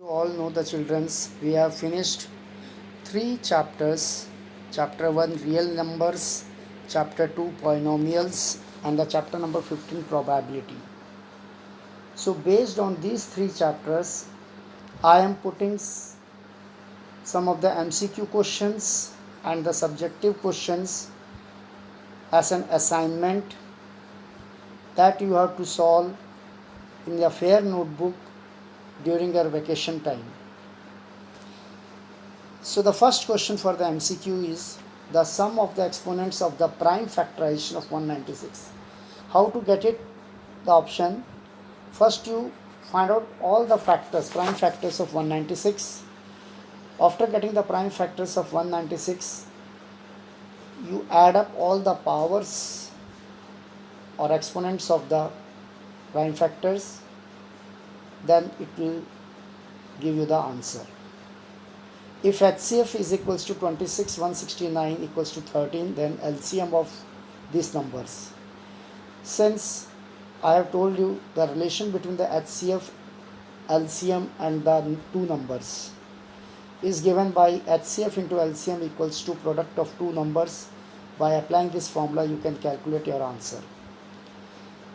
You all know the children's. We have finished three chapters. Chapter 1 real numbers, chapter 2 polynomials, and the chapter number 15 probability. So based on these three chapters, I am putting some of the MCQ questions and the subjective questions as an assignment that you have to solve in your fair notebook during your vacation time. So the first question for the MCQ is the sum of the exponents of the prime factorization of 196. How to get it? The option, first you find out all the factors, prime factors of 196. After getting the prime factors of 196, you add up all the powers or exponents of the prime factors, then it will give you the answer. If HCF is equals to 26, 169 equals to 13, then LCM of these numbers. Since I have told you the relation between the HCF, LCM and the two numbers is given by HCF into LCM equals to product of two numbers. By applying this formula, you can calculate your answer.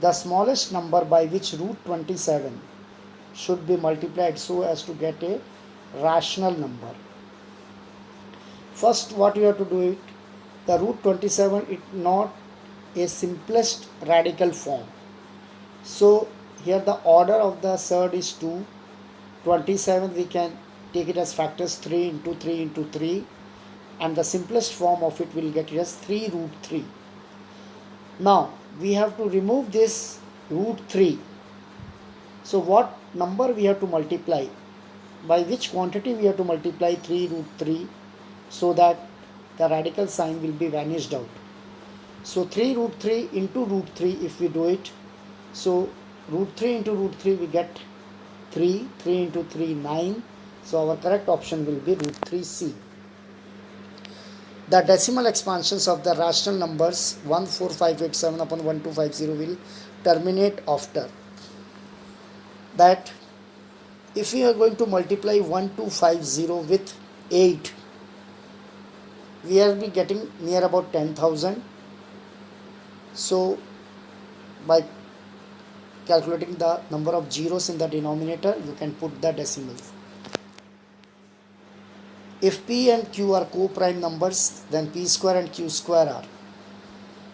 The smallest number by which root 27 should be multiplied so as to get a rational number. First, what you have to do it, the root 27 is not a simplest radical form. So here the order of the surd is 2. 27 we can take it as factors 3 into 3 into 3, and the simplest form of it will get it as 3 root 3. Now we have to remove this root 3. So what number we have to multiply? By which quantity we have to multiply 3 root 3 so that the radical sign will be vanished out? So 3 root 3 into root 3 if we do it, so root 3 into root 3 we get 3, 3 into 3 9, so our correct option will be root 3C. The decimal expansions of the rational numbers 14587 upon 1250 will terminate after. That if we are going to multiply 1250 with 8, we are be getting near about 10,000. So by calculating the number of zeros in the denominator, you can put the decimals. If P and Q are co-prime numbers, then P square and Q square are.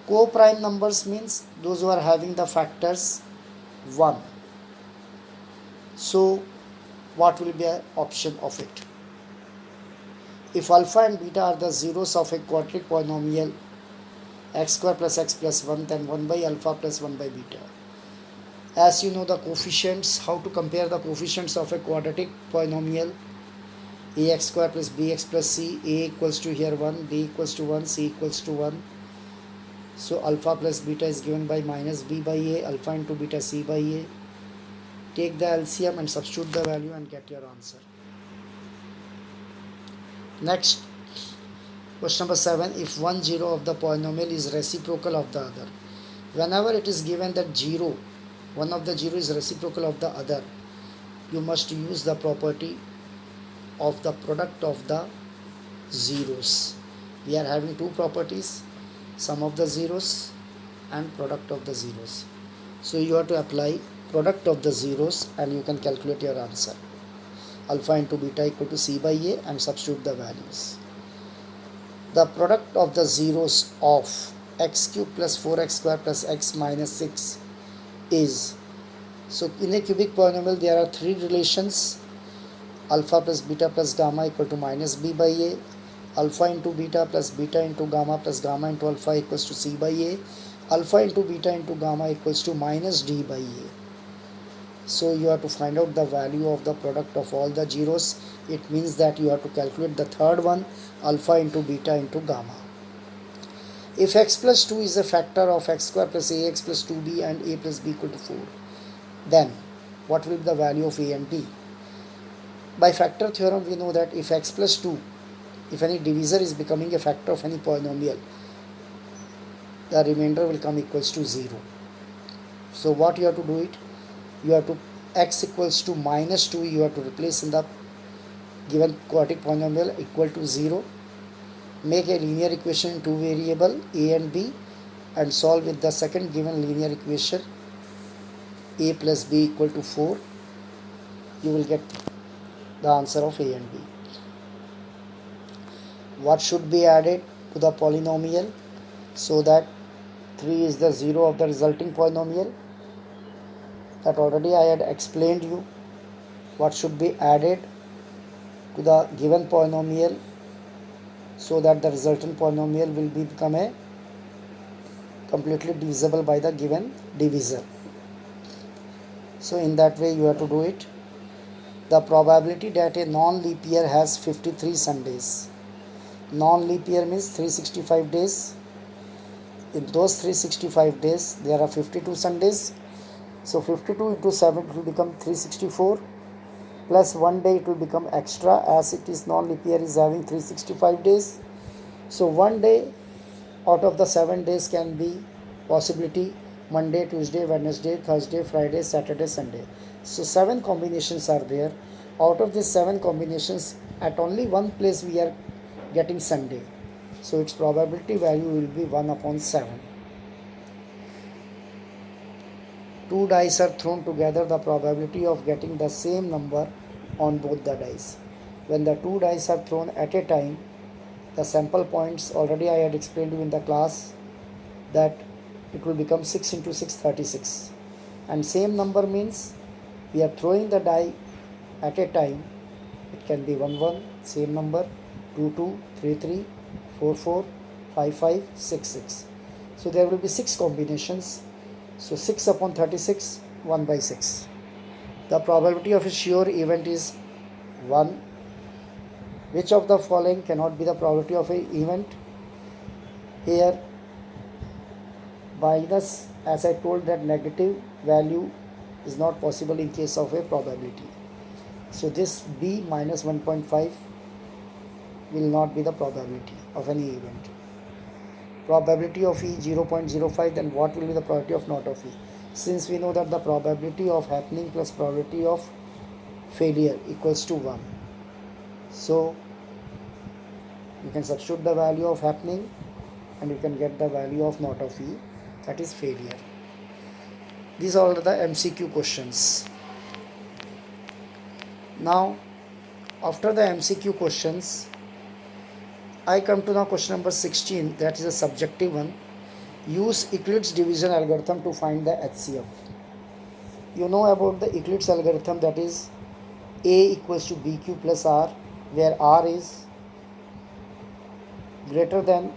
Co-prime numbers means those who are having the factors 1. So what will be an option of it? If alpha and beta are the zeros of a quadratic polynomial x square plus x plus 1, then 1 by alpha plus 1 by beta. As you know the coefficients, how to compare the coefficients of a quadratic polynomial? Ax square plus bx plus c, a equals to here 1, b equals to 1, c equals to 1. So alpha plus beta is given by minus b by a, alpha into beta c by a. Take the LCM and substitute the value and get your answer. Next, question number 7. If one zero of the polynomial is reciprocal of the other. Whenever it is given that one of the zero is reciprocal of the other, you must use the property of the product of the zeros. We are having two properties, sum of the zeros and product of the zeros. So you have to apply product of the zeros and you can calculate your answer. Alpha into beta equal to c by a and substitute the values. The product of the zeros of x cube plus 4x square plus x minus 6 is, so in a cubic polynomial there are three relations: alpha plus beta plus gamma equal to minus b by a, alpha into beta plus beta into gamma plus gamma into alpha equals to c by a, alpha into beta into gamma equals to minus d by a. So you have to find out the value of the product of all the zeros. It means that you have to calculate the third one, alpha into beta into gamma. If x plus 2 is a factor of x square plus ax plus 2b and a plus b equal to 4, then what will be the value of a and b? By factor theorem we know that if x plus 2, if any divisor is becoming a factor of any polynomial, the remainder will come equals to 0. So what you have to do it? You have to x equals to minus 2 you have to replace in the given quadratic polynomial equal to 0. Make a linear equation in two variable a and b and solve with the second given linear equation a plus b equal to 4. You will get the answer of a and b. What should be added to the polynomial so that 3 is the 0 of the resulting polynomial? That already I had explained you. What should be added to the given polynomial so that the resultant polynomial will become a completely divisible by the given divisor. So in that way you have to do it. The probability that a non-leap year has 53 Sundays. Non-leap year means 365 days. In those 365 days there are 52 Sundays. So 52 into 7 it will become 364 plus 1 day it will become extra as it is non-leap year is having 365 days. So 1 day out of the 7 days can be possibility Monday, Tuesday, Wednesday, Thursday, Friday, Saturday, Sunday. So 7 combinations are there. Out of these 7 combinations, at only one place we are getting Sunday. So its probability value will be 1 upon 7. 2 dice are thrown together, the probability of getting the same number on both the dice. When the 2 dice are thrown at a time, the sample points already I had explained to you in the class that it will become 6 into 6 36, and same number means we are throwing the die at a time. It can be 1 1 same number, 2 2 3 3 4 4 5 5 6 6. So there will be 6 combinations. So 6 upon 36 1 by 6. The probability of a sure event is 1. Which of the following cannot be the probability of an event? Here minus, as I told, that negative value is not possible in case of a probability. So this b minus 1.5 will not be the probability of any event. Probability of e 0.05, then what will be the probability of not of e? Since we know that the probability of happening plus probability of failure equals to 1. So you can substitute the value of happening and you can get the value of not of e, that is failure. These are all the MCQ questions. Now after the MCQ questions, I come to now question number 16, that is a subjective one. Use Euclid's division algorithm to find the HCF. You know about the Euclid's algorithm, that is A equals to BQ plus R, where R is greater than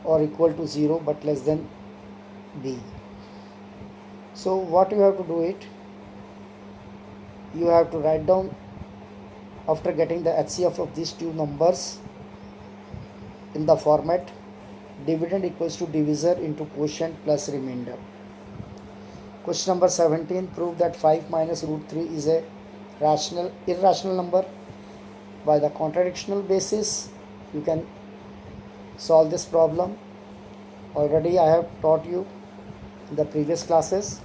or equal to 0 but less than B. So what you have to do it, you have to write down, after getting the HCF of these two numbers in the format dividend equals to divisor into quotient plus remainder. Question number 17, prove that 5 minus root 3 is a irrational number. By the contradictional basis you can solve this problem. Already I have taught you in the previous classes.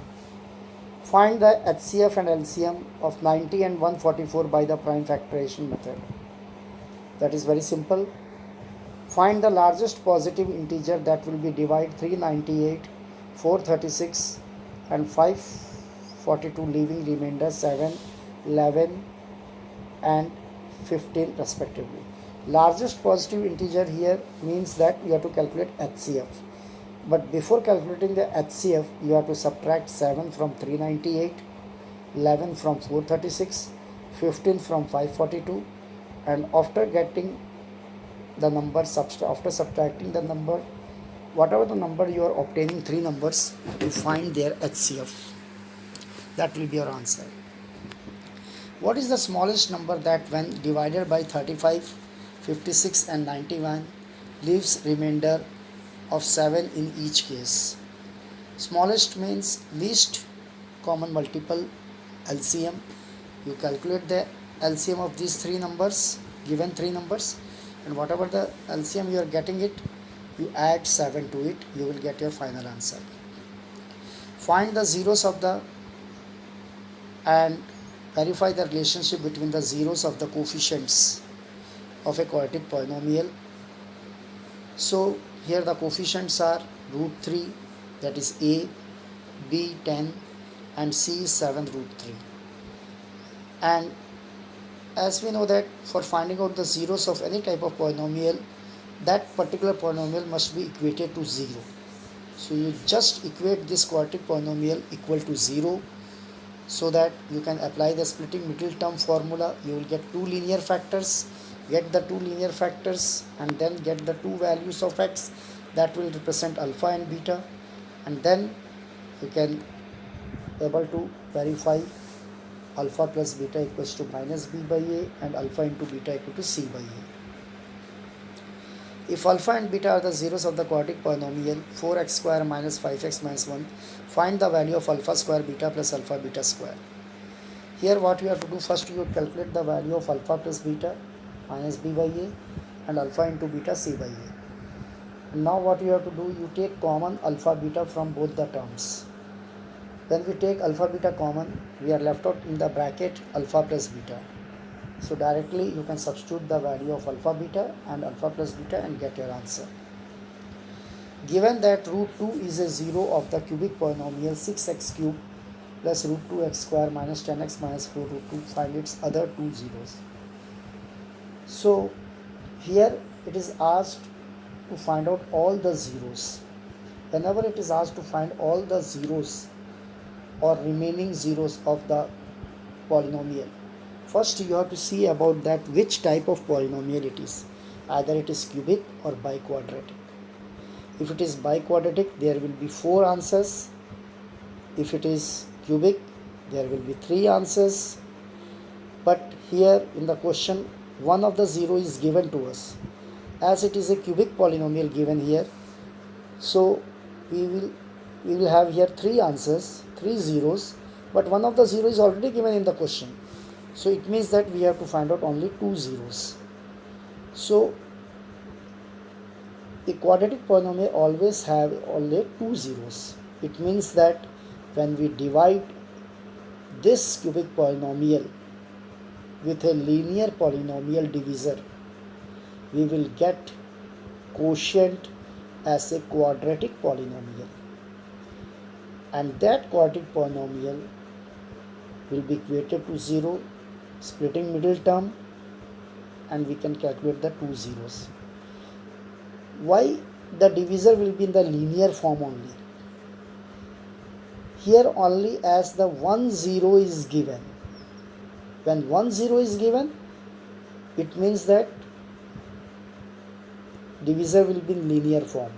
Find the HCF and LCM of 90 and 144 by the prime factorization method. That is very simple. Find the largest positive integer that will be divide 398, 436 and 542, leaving remainder 7, 11 and 15 respectively. Largest positive integer here means that you have to calculate HCF. But before calculating the HCF, you have to subtract 7 from 398, 11 from 436, 15 from 542, and after getting the number, after subtracting the number, whatever the number you are obtaining, 3 numbers, you find their HCF. That will be your answer. What is the smallest number that when divided by 35, 56 and 91 leaves remainder of 7 in each case? Smallest means least common multiple, LCM. You calculate the LCM of these 3 numbers, given 3 numbers, and whatever the LCM you are getting it, you add 7 to it, you will get your final answer. Find the zeros of the and verify the relationship between the zeros of the coefficients of a quadratic polynomial. So here the coefficients are root 3, that is a, b 10 and c is 7 root 3. And as we know that for finding out the zeros of any type of polynomial, that particular polynomial must be equated to 0. So you just equate this quadratic polynomial equal to 0, so that you can apply the splitting middle term formula. You will get two linear factors, get the two linear factors and then get the two values of x that will represent alpha and beta, and then you can able to verify alpha plus beta equals to minus b by a and alpha into beta equal to c by a. If alpha and beta are the zeros of the quadratic polynomial 4x square minus 5x minus 1, find the value of alpha square beta plus alpha beta square. Here what you have to do, first you calculate the value of alpha plus beta minus b by a and alpha into beta c by a. And now what you have to do, you take common alpha beta from both the terms. When we take alpha beta common, we are left out in the bracket alpha plus beta. So directly you can substitute the value of alpha beta and alpha plus beta and get your answer. Given that root 2 is a zero of the cubic polynomial 6x cubed plus root 2x square minus 10x minus 4 root 2, find its other two zeros. So here it is asked to find out all the zeros. Whenever it is asked to find all the zeros or remaining zeros of the polynomial, first you have to see about that which type of polynomial it is. Either it is cubic or biquadratic. If it is biquadratic, there will be 4 answers. If it is cubic, there will be 3 answers. But here in the question, one of the zero is given to us. As it is a cubic polynomial given here, so we will have here 3 answers, 3 zeros, but one of the zero is already given in the question. So it means that we have to find out only 2 zeros. So a quadratic polynomial always have only 2 zeros. It means that when we divide this cubic polynomial with a linear polynomial divisor, we will get quotient as a quadratic polynomial, and that quadratic polynomial will be equated to 0, splitting middle term, and we can calculate the 2 zeros. Why the divisor will be in the linear form only? Here only as the 1 0 is given. When 1 0 is given, it means that divisor will be in linear form.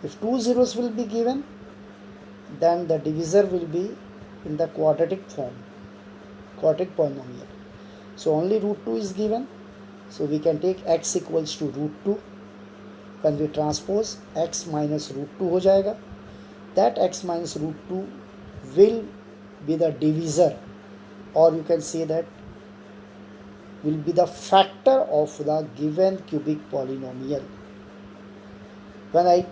If 2 zeros will be given, then the divisor will be in the quadratic form, quadratic polynomial. So only root 2 is given, so we can take x equals to root 2. When we transpose, x minus root 2 हो जाएगा. That x minus root 2 will be the divisor, or you can say that will be the factor of the given cubic polynomial. When I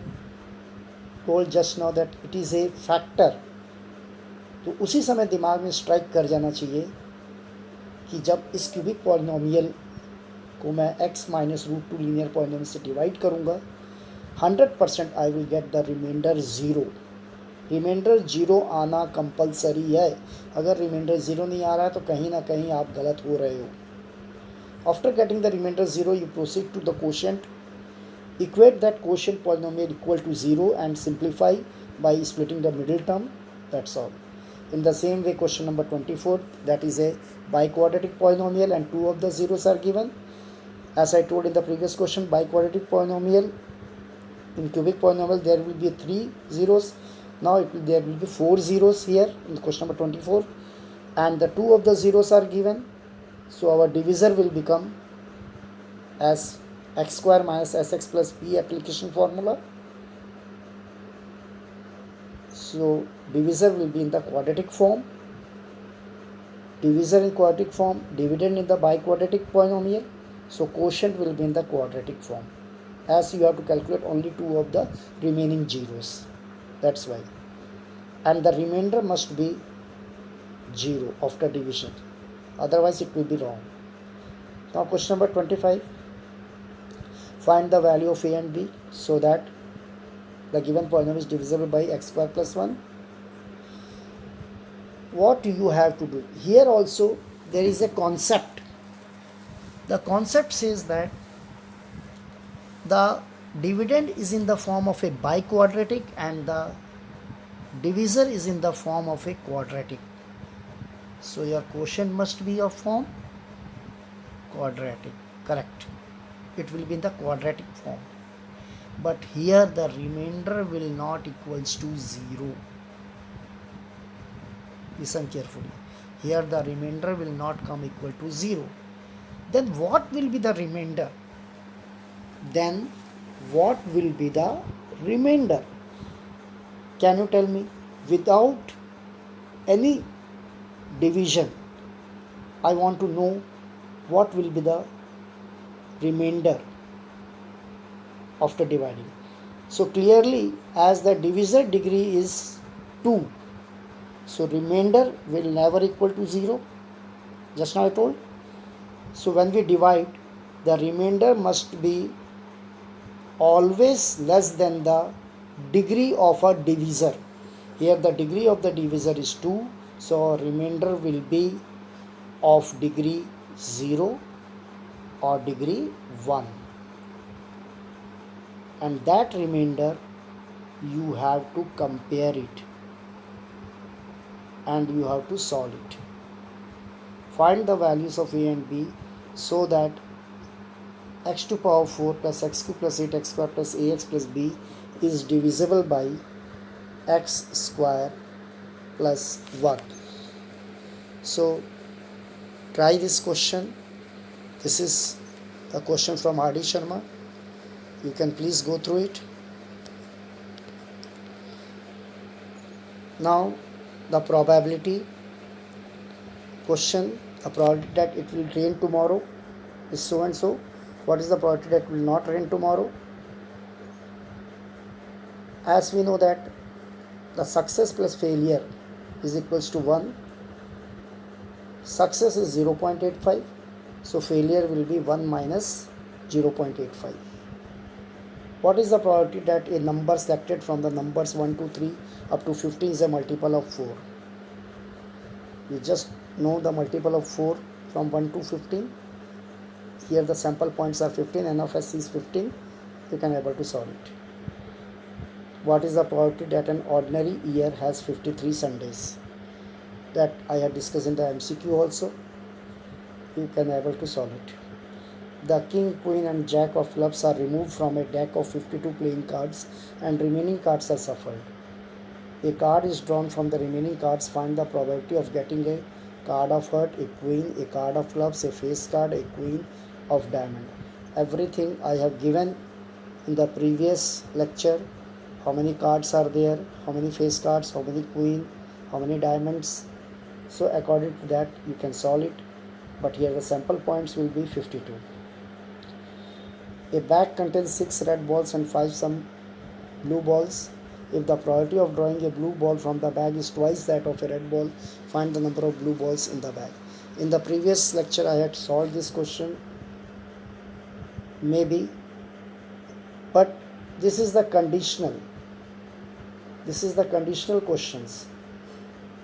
told just now that it is a factor, तो उसी समय दिमाग में strike कर जाना चाहिए कि जब इस क्यूबिक पॉलिनोमियल को मैं x minus root 2 linear polynomial से डिवाइड करूँगा, 100% I will get the remainder 0. Remainder 0 आना कंपलसरी है. अगर रिमाइंडर 0 नहीं आ रहा है तो कहीं ना कहीं आप गलत हो रहे हो. After getting the remainder 0, you proceed to the quotient. Equate that quotient polynomial equal to 0 and simplify by splitting the middle term. That's all. In the same way, question number 24, that is a biquadratic polynomial and 2 of the zeros are given. As I told in the previous question, biquadratic polynomial, in cubic polynomial there will be 3 zeros. Now there will be 4 zeros here in question number 24, and the 2 of the zeros are given. So our divisor will become as x square minus sx plus p application formula. So divisor will be in the quadratic form, divisor in quadratic form, dividend in the biquadratic polynomial. So quotient will be in the quadratic form, as you have to calculate only 2 of the remaining zeros. That's why. And the remainder must be 0 after division, otherwise it will be wrong. Now question number 25, find the value of a and b so that the given polynomial is divisible by x square plus 1. What you have to do here also, there is a concept. The concept says that the dividend is in the form of a biquadratic and the divisor is in the form of a quadratic. So your quotient must be of form quadratic, correct. It will be in the quadratic form. But here the remainder will not equals to 0. Listen carefully. Here the remainder will not come equal to 0. Then what will be the remainder? Then what will be the remainder? Can you tell me? Without any division, I want to know what will be the remainder after dividing. So clearly, as the divisor degree is 2, so remainder will never equal to 0. Just now I told. So when we divide, the remainder must be always less than the degree of a divisor. Here the degree of the divisor is 2, so remainder will be of degree 0 or degree 1. And that remainder you have to compare it and you have to solve it. Find the values of a and b so that x to power 4 plus x cube plus 8x square plus ax plus b is divisible by x square plus 1. So try this question. This is a question from R.D. Sharma. You can please go through it. Now the probability question, the probability that it will rain tomorrow is so and so. What is the probability that it will not rain tomorrow? As we know that the success plus failure is equals to 1. Success is 0.85. So failure will be 1 minus 0.85. What is the probability that a number selected from the numbers 1, 2, 3 up to 15 is a multiple of 4? You just know the multiple of 4 from 1 to 15. Here the sample points are 15, n of s is 15. You can able to solve it. What is the probability that an ordinary year has 53 Sundays? That I had discussed in the MCQ also. You can able to solve it. The king, queen and jack of clubs are removed from a deck of 52 playing cards and remaining cards are shuffled. A card is drawn from the remaining cards. Find the probability of getting a card of heart, a queen, a card of clubs, a face card, a queen of diamond. Everything I have given in the previous lecture. How many cards are there, how many face cards, how many queen, how many diamonds. So according to that you can solve it. But here the sample points will be 52. A bag contains 6 red balls and 5 some blue balls. If the probability of drawing a blue ball from the bag is twice that of a red ball, find the number of blue balls in the bag. In the previous lecture I had solved this question, maybe, but this is the conditional. This is the conditional questions.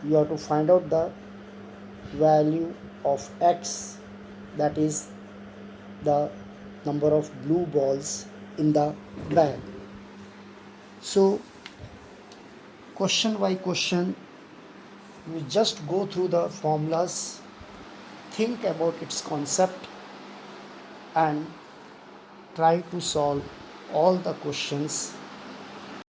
You have to find out the value of x, that is the number of blue balls in the bag. So question by question you just go through the formulas, think about its concept and try to solve all the questions